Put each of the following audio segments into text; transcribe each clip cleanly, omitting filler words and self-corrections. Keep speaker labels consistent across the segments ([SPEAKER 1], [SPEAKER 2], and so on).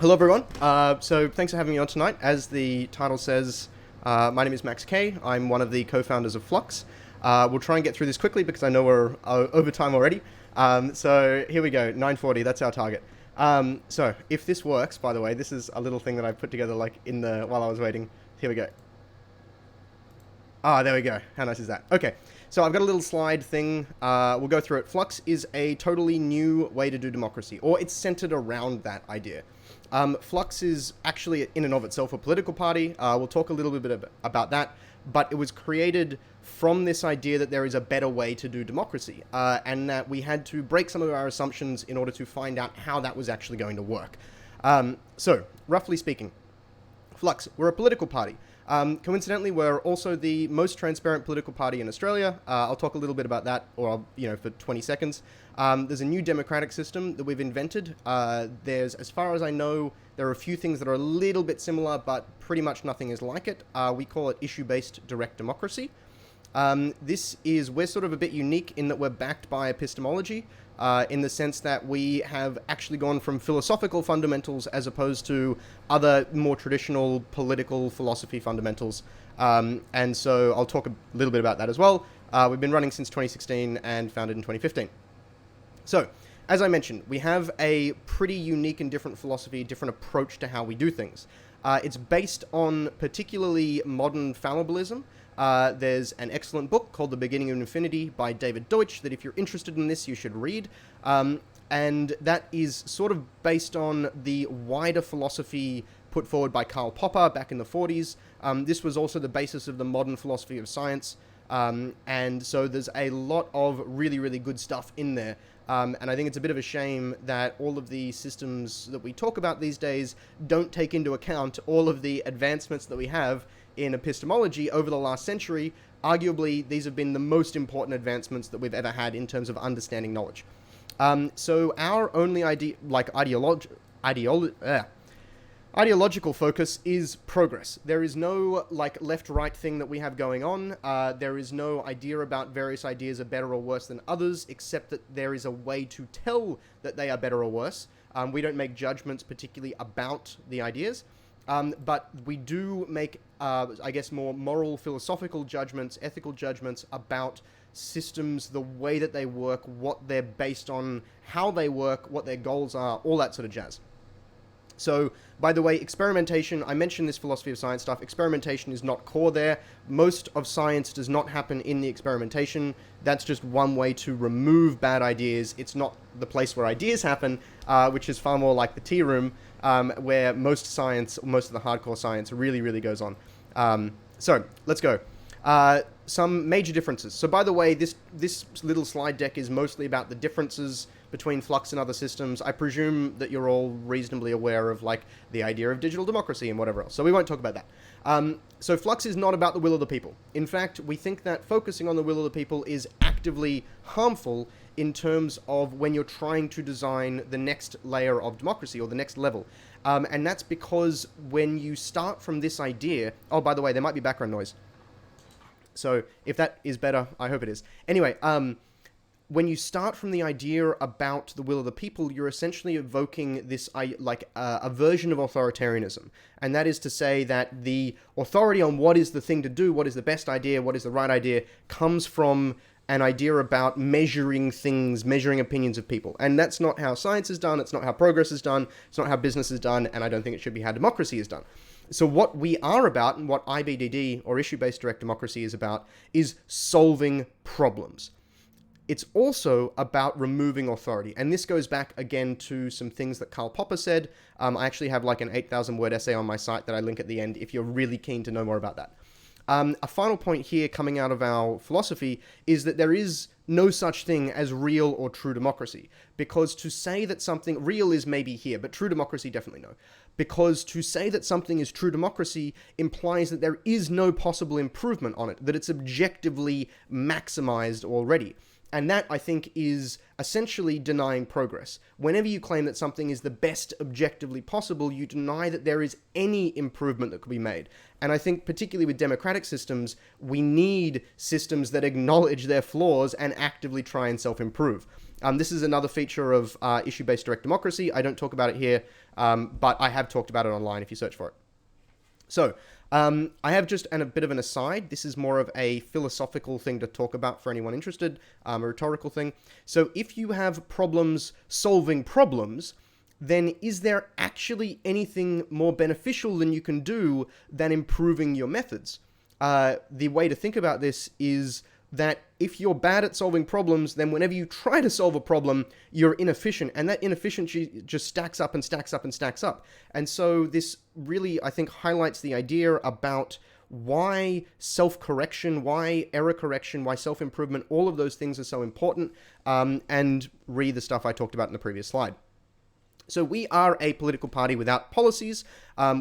[SPEAKER 1] Hello, everyone. So thanks for having me on tonight. As the title says, my name is Kaye. I'm one of the co-founders of Flux. We'll try and get through this quickly because I know we're over time already. So here we go, 9:40. That's our target. So if this works, by the way, this is a little thing that I put together like while I was waiting. Here we go. Ah, there we go. How nice is that? Okay, so I've got a little slide thing. We'll go through it. Flux is a totally new way to do democracy, or it's centered around that idea. Flux is actually, in and of itself, a political party. We'll talk a little bit about that, but it was created from this idea that there is a better way to do democracy, and that we had to break some of our assumptions in order to find out how that was actually going to work. So, roughly speaking, Flux, we're a political party. Coincidentally, we're also the most transparent political party in Australia. I'll talk a little bit about that, or for 20 seconds. There's a new democratic system that we've invented. As far as I know, there are a few things that are a little bit similar, but pretty much nothing is like it. We call it issue-based direct democracy. We're sort of a bit unique in that we're backed by epistemology, in the sense that we have actually gone from philosophical fundamentals as opposed to other more traditional political philosophy fundamentals. And so I'll talk a little bit about that as well. We've been running since 2016 and founded in 2015. So, as I mentioned, we have a pretty unique and different philosophy, different approach to how we do things. It's based on particularly modern fallibilism. There's an excellent book called The Beginning of Infinity by David Deutsch that if you're interested in this, you should read. And that is sort of based on the wider philosophy put forward by Karl Popper back in the 40s. This was also the basis of the modern philosophy of science. And so there's a lot of really, really good stuff in there. And I think it's a bit of a shame that all of the systems that we talk about these days don't take into account all of the advancements that we have in epistemology over the last century. Arguably, these have been the most important advancements that we've ever had in terms of understanding knowledge. So our only ideological focus is progress. There is no left-right thing that we have going on. There is no idea about various ideas are better or worse than others, except that there is a way to tell that they are better or worse. We don't make judgments particularly about the ideas. But we do make, more moral, philosophical judgments, ethical judgments about systems, the way that they work, what they're based on, how they work, what their goals are, all that sort of jazz. So, by the way, experimentation, I mentioned this philosophy of science stuff, experimentation is not core there. Most of science does not happen in the experimentation. That's just one way to remove bad ideas. It's not the place where ideas happen, which is far more like the tea room, where most of the hardcore science really, really goes on. So, let's go. Some major differences. So, by the way, this little slide deck is mostly about the differences between Flux and other systems. I presume that you're all reasonably aware of the idea of digital democracy and whatever else. So we won't talk about that. So Flux is not about the will of the people. In fact, we think that focusing on the will of the people is actively harmful in terms of when you're trying to design the next layer of democracy or the next level. And that's because when you start from this idea... Oh, by the way, there might be background noise. So if that is better, I hope it is. Anyway, when you start from the idea about the will of the people, you're essentially evoking this a version of authoritarianism. And that is to say that the authority on what is the thing to do, what is the best idea, what is the right idea, comes from an idea about measuring things, measuring opinions of people. And that's not how science is done, it's not how progress is done, it's not how business is done, and I don't think it should be how democracy is done. So what we are about, and what IBDD, or issue-based direct democracy, is about, is solving problems. It's also about removing authority. And this goes back again to some things that Karl Popper said. I actually have an 8,000 word essay on my site that I link at the end if you're really keen to know more about that. A final point here coming out of our philosophy is that there is no such thing as real or true democracy. Because to say that something real is maybe here, but true democracy definitely no. Because to say that something is true democracy implies that there is no possible improvement on it, that it's objectively maximized already. And that, I think, is essentially denying progress. Whenever you claim that something is the best objectively possible, you deny that there is any improvement that could be made. And I think, particularly with democratic systems, we need systems that acknowledge their flaws and actively try and self-improve. This is another feature of issue-based direct democracy. I don't talk about it here, but I have talked about it online if you search for it. So, I have just a bit of an aside. This is more of a philosophical thing to talk about for anyone interested, a rhetorical thing. So if you have problems solving problems, then is there actually anything more beneficial than you can do than improving your methods? The way to think about this is that if you're bad at solving problems, then whenever you try to solve a problem, you're inefficient, and that inefficiency just stacks up and stacks up and stacks up. And so this really, I think, highlights the idea about why self-correction, why error correction, why self-improvement, all of those things are so important, and read the stuff I talked about in the previous slide. So we are a political party without policies.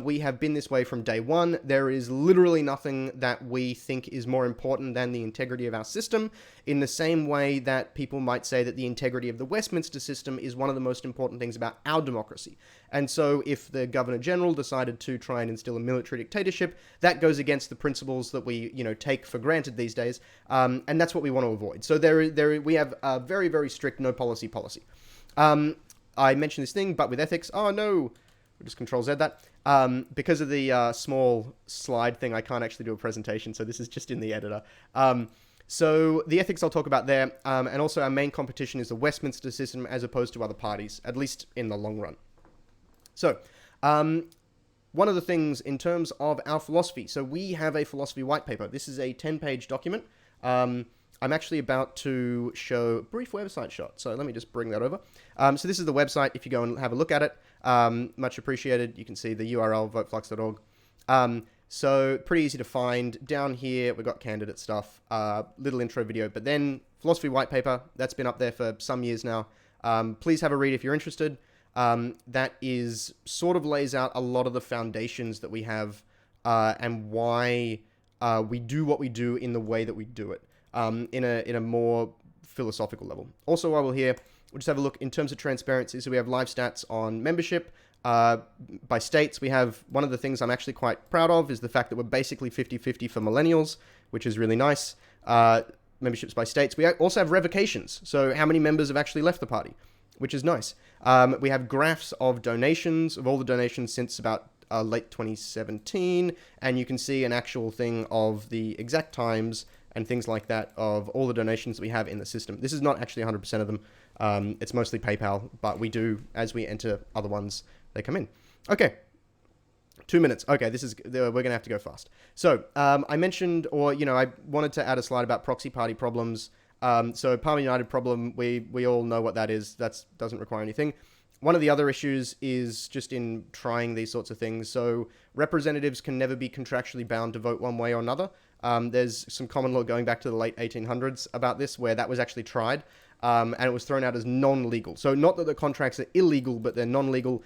[SPEAKER 1] We have been this way from day one. There is literally nothing that we think is more important than the integrity of our system, in the same way that people might say that the integrity of the Westminster system is one of the most important things about our democracy. And so if the Governor General decided to try and instill a military dictatorship, that goes against the principles that we, take for granted these days. And that's what we want to avoid. So we have a very, very strict no policy. I mentioned this thing, but with ethics, oh no, we'll just Control-Z that. Because of the small slide thing, I can't actually do a presentation, so this is just in the editor. So the ethics I'll talk about there, and also our main competition is the Westminster system as opposed to other parties, at least in the long run. So, one of the things in terms of our philosophy, so we have a philosophy white paper. This is a 10-page document. I'm actually about to show a brief website shot, so let me just bring that over. So this is the website. If you go and have a look at it, much appreciated. You can see the URL, voteflux.org. So pretty easy to find. Down here, we've got candidate stuff, little intro video, but then philosophy white paper, that's been up there for some years now. Please have a read if you're interested. That is sort of lays out a lot of the foundations that we have, and why we do what we do in the way that we do it. In a more philosophical level. Also, while we're here, we'll just have a look in terms of transparency. So we have live stats on membership. By states, we have one of the things I'm actually quite proud of is the fact that we're basically 50-50 for millennials, which is really nice. Memberships by states. We also have revocations. So how many members have actually left the party, which is nice. We have graphs of donations, of all the donations since about late 2017, and you can see an actual thing of the exact times and things like that of all the donations that we have in the system. This is not actually 100% of them. It's mostly PayPal, but we do, as we enter other ones, they come in. Okay. 2 minutes. Okay, we're going to have to go fast. So, I mentioned, I wanted to add a slide about proxy party problems. So Parliament United problem, we all know what that is. That doesn't require anything. One of the other issues is just in trying these sorts of things. So representatives can never be contractually bound to vote one way or another. There's some common law going back to the late 1800s about this, where that was actually tried, and it was thrown out as non-legal. So not that the contracts are illegal, but they're non-legal.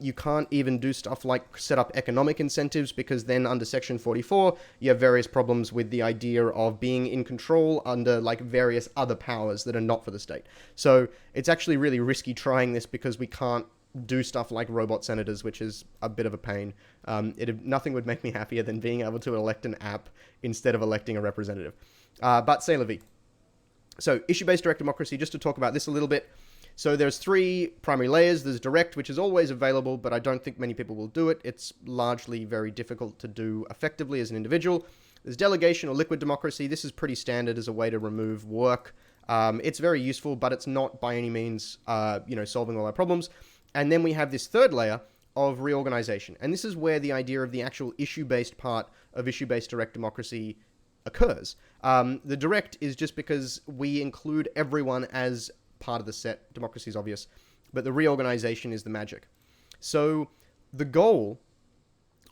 [SPEAKER 1] You can't even do stuff like set up economic incentives, because then under Section 44, you have various problems with the idea of being in control under like various other powers that are not for the state. So it's actually really risky trying this, because we can't do stuff like robot senators, which is a bit of a pain. Nothing would make me happier than being able to elect an app instead of electing a representative. But c'est la vie. So issue-based direct democracy, just to talk about this a little bit. So there's 3 primary layers. There's direct, which is always available, but I don't think many people will do it. It's largely very difficult to do effectively as an individual. There's delegation or liquid democracy. This is pretty standard as a way to remove work. It's very useful, but it's not by any means, solving all our problems. And then we have this 3rd layer of reorganization. And this is where the idea of the actual issue-based part of issue-based direct democracy occurs. The direct is just because we include everyone as part of the set. Democracy is obvious. But the reorganization is the magic. So the goal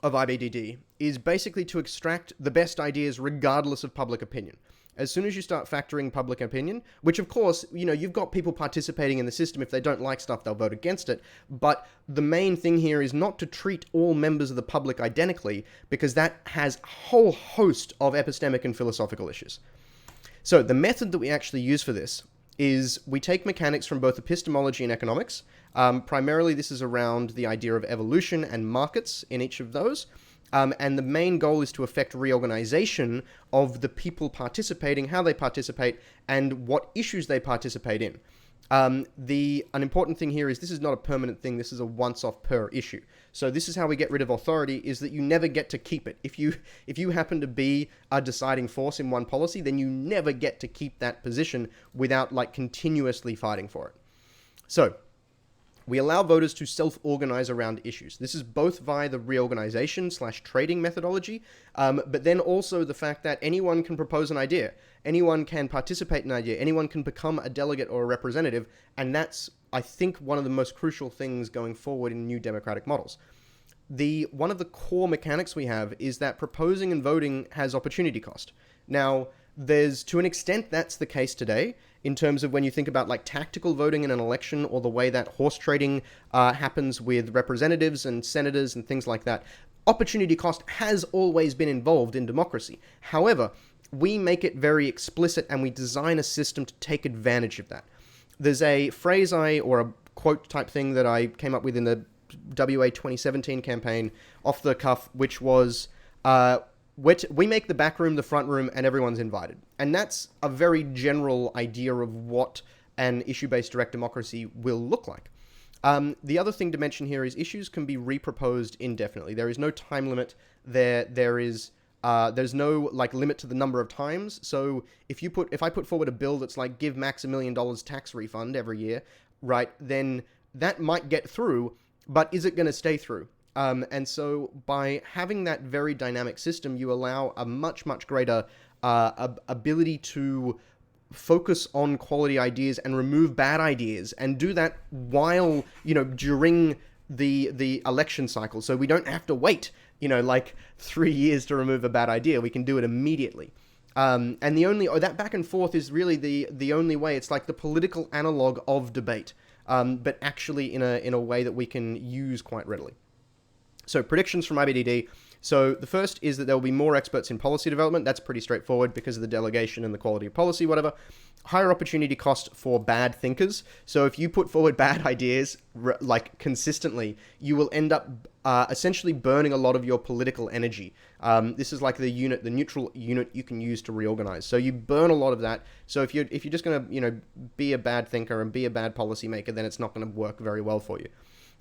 [SPEAKER 1] of IBDD is basically to extract the best ideas regardless of public opinion. As soon as you start factoring public opinion, which of course, you've got people participating in the system. If they don't like stuff, they'll vote against it. But the main thing here is not to treat all members of the public identically, because that has a whole host of epistemic and philosophical issues. So the method that we actually use for this is we take mechanics from both epistemology and economics. Primarily, this is around the idea of evolution and markets in each of those. And the main goal is to affect reorganization of the people participating, how they participate, and what issues they participate in. An important thing here is this is not a permanent thing. This is a once-off per issue. So this is how we get rid of authority, is that you never get to keep it. If you happen to be a deciding force in one policy, then you never get to keep that position without like continuously fighting for it. So we allow voters to self-organize around issues. This is both via the reorganization/trading methodology, but then also the fact that anyone can propose an idea, anyone can participate in an idea, anyone can become a delegate or a representative, and that's, I think, one of the most crucial things going forward in new democratic models. One of the core mechanics we have is that proposing and voting has opportunity cost. Now, to an extent, that's the case today, in terms of when you think about like tactical voting in an election, or the way that horse trading happens with representatives and senators and things like that. Opportunity cost has always been involved in democracy. However, we make it very explicit and we design a system to take advantage of that. There's a phrase or a quote type thing that I came up with in the WA 2017 campaign off the cuff, which was, we make the back room the front room and everyone's invited. And that's a very general idea of what an issue-based direct democracy will look like. The other thing to mention here is issues can be reproposed indefinitely. There is no time limit. There's no like limit to the number of times. So if I put forward a bill that's like give Max $1 million tax refund every year, right, then that might get through, but is it going to stay through? And so by having that very dynamic system, you allow a much, much greater ability to focus on quality ideas and remove bad ideas, and do that while, during the election cycle. So we don't have to wait, like 3 years to remove a bad idea. We can do it immediately. And that back and forth is really the only way. It's like the political analog of debate, but actually in a way that we can use quite readily. So predictions from IBDD. So the first is that there will be more experts in policy development. That's pretty straightforward because of the delegation and the quality of policy, whatever. Higher opportunity cost for bad thinkers. So if you put forward bad ideas like consistently, you will end up essentially burning a lot of your political energy. This is like the neutral unit you can use to reorganize. So you burn a lot of that. So if you're just going to be a bad thinker and be a bad policymaker, then it's not going to work very well for you.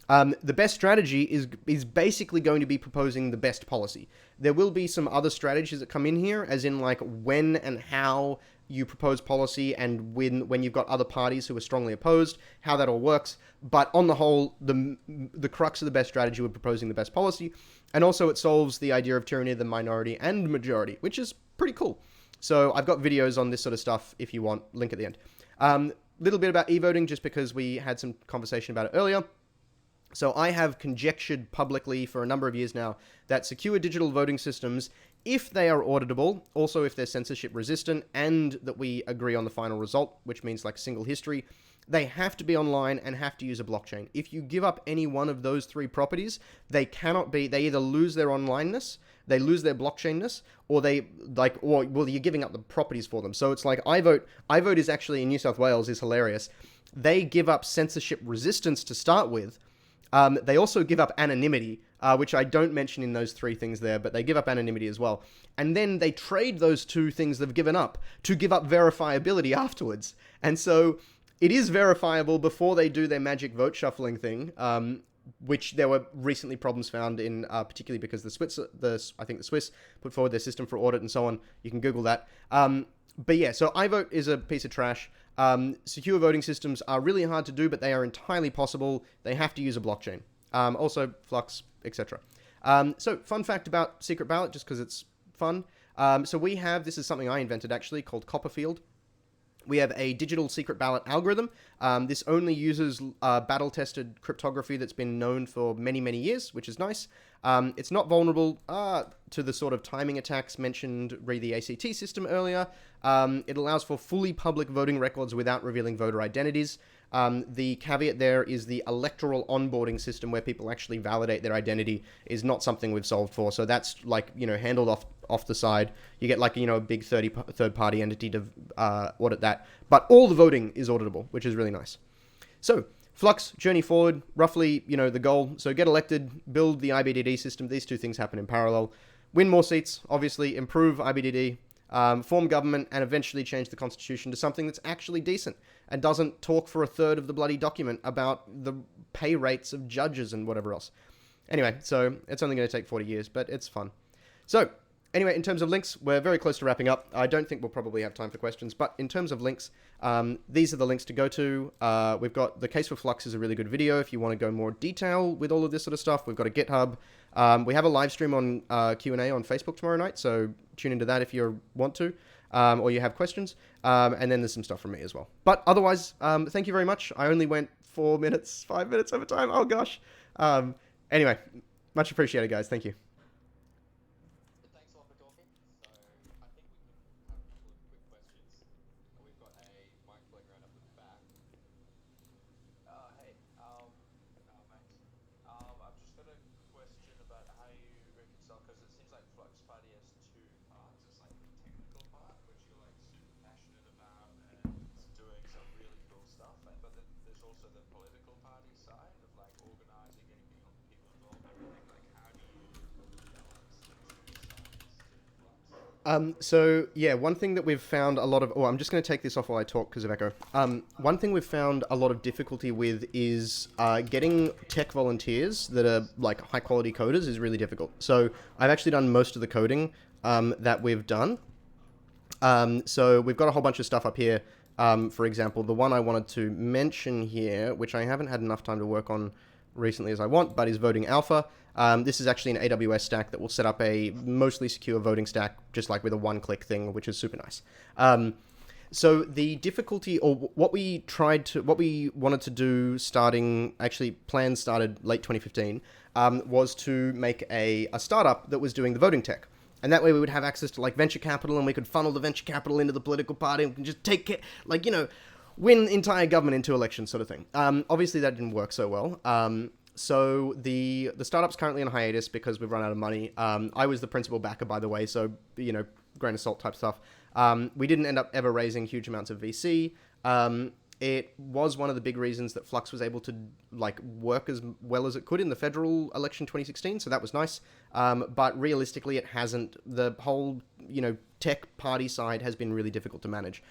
[SPEAKER 1] The best strategy is basically going to be proposing the best policy. There will be some other strategies that come in here, as in like when and how you propose policy, and when you've got other parties who are strongly opposed, how that all works. But on the whole, the crux of the best strategy would proposing the best policy, and also it solves the idea of tyranny of the minority and majority, which is pretty cool. So I've got videos on this sort of stuff if you want, link at the end. Little bit about e-voting, just because we had some conversation about it earlier. So I have conjectured publicly for a number of years now that secure digital voting systems, if they are auditable, also if they're censorship resistant, and that we agree on the final result, which means like single history, they have to be online and have to use a blockchain. If you give up any one of those three properties, they either lose their onlineness, they lose their blockchainness, or you're giving up the properties for them. So it's like iVote is actually in New South Wales is hilarious. They give up censorship resistance to start with. They also give up anonymity, which I don't mention in those three things there, but they give up anonymity as well. And then they trade those two things they've given up to give up verifiability afterwards. And so it is verifiable before they do their magic vote shuffling thing, which there were recently problems found in, particularly because I think the Swiss put forward their system for audit and so on. You can Google that. But yeah, so iVote is a piece of trash. Secure voting systems are really hard to do, but they are entirely possible. They have to use a blockchain. Also, Flux, etc. So, fun fact about Secret Ballot, just because it's fun. This is something I invented actually, called Copperfield. We have a digital secret ballot algorithm. This only uses battle-tested cryptography that's been known for many, many years, which is nice. It's not vulnerable to the sort of timing attacks mentioned re the ACT system earlier. It allows for fully public voting records without revealing voter identities. The caveat there is the electoral onboarding system where people actually validate their identity is not something we've solved for. So that's handled off the side. You get a big third-party entity to audit that. But all the voting is auditable, which is really nice. So Flux, journey forward, roughly, the goal. So get elected, build the IBDD system. These two things happen in parallel. Win more seats, obviously, improve IBDD, form government, and eventually change the constitution to something that's actually decent and doesn't talk for a third of the bloody document about the pay rates of judges and whatever else. Anyway, so it's only going to take 40 years, but it's fun. So, anyway, in terms of links, we're very close to wrapping up. I don't think we'll probably have time for questions, but in terms of links, these are the links to go to. We've got The Case for Flux is a really good video if you want to go more detail with all of this sort of stuff. We've got a GitHub. We have a live stream on Q&A on Facebook tomorrow night, so tune into that if you want to, or you have questions. And then there's some stuff from me as well. But otherwise, thank you very much. I only went 5 minutes over time. Oh, gosh. Anyway, much appreciated, guys. Thank you.
[SPEAKER 2] Thanks a lot for talking. So I think we can have a couple of quick questions. We've got a mic floating around up at the back. Hey, mate. I've just got a question about how you reconcile, because it seems like Flux Party has two parts. It's like the technical part, which you're like super passionate about and doing some really cool stuff, but then there's also the political party side of like organizing, getting people involved, everything. Like, how do you balance the two sides to Flux?
[SPEAKER 1] So yeah, one thing that we've found a lot of, I'm just going to take this off while I talk because of echo. One thing we've found a lot of difficulty with is getting tech volunteers that are like high quality coders is really difficult. So I've actually done most of the coding that we've done. So we've got a whole bunch of stuff up here. For example, the one I wanted to mention here, which I haven't had enough time to work on recently as I want, but is voting alpha. This is actually an AWS stack that will set up a mostly secure voting stack, just like with a one-click thing, which is super nice. So the difficulty, or what we wanted to do plans started late 2015, was to make a startup that was doing the voting tech. And that way we would have access to like venture capital, and we could funnel the venture capital into the political party and just take it, like, win entire government into elections sort of thing. Obviously that didn't work so well. So the startup's currently on hiatus because we've run out of money. I was the principal backer, by the way, so, grain of salt type stuff. We didn't end up ever raising huge amounts of VC. It was one of the big reasons that Flux was able to like work as well as it could in the federal election 2016, so that was nice. But realistically, it hasn't. The whole, tech party side has been really difficult to manage.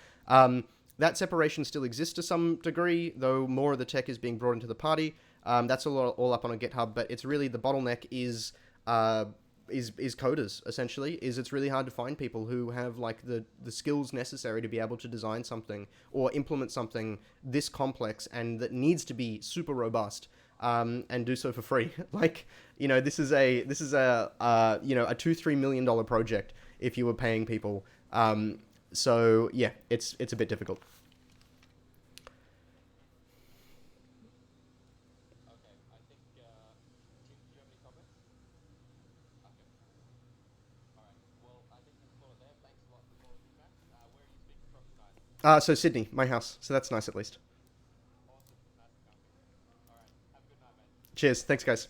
[SPEAKER 1] That separation still exists to some degree, though more of the tech is being brought into the party. That's all up on a GitHub, but it's really the bottleneck is coders, essentially. It's really hard to find people who have like the skills necessary to be able to design something or implement something this complex and that needs to be super robust, and do so for free. Like, this is a $2-3 million project if you were paying people. So yeah, it's a bit difficult.
[SPEAKER 2] Okay, I think, do you have any comments? Okay. Alright, well, I think we'll call it there. Thanks a lot for the feedback. Where are you speaking from tonight?
[SPEAKER 1] So Sydney, my house, so that's nice at least.
[SPEAKER 2] Awesome, nice to come. Alright, have a good night, mate.
[SPEAKER 1] Cheers, thanks guys.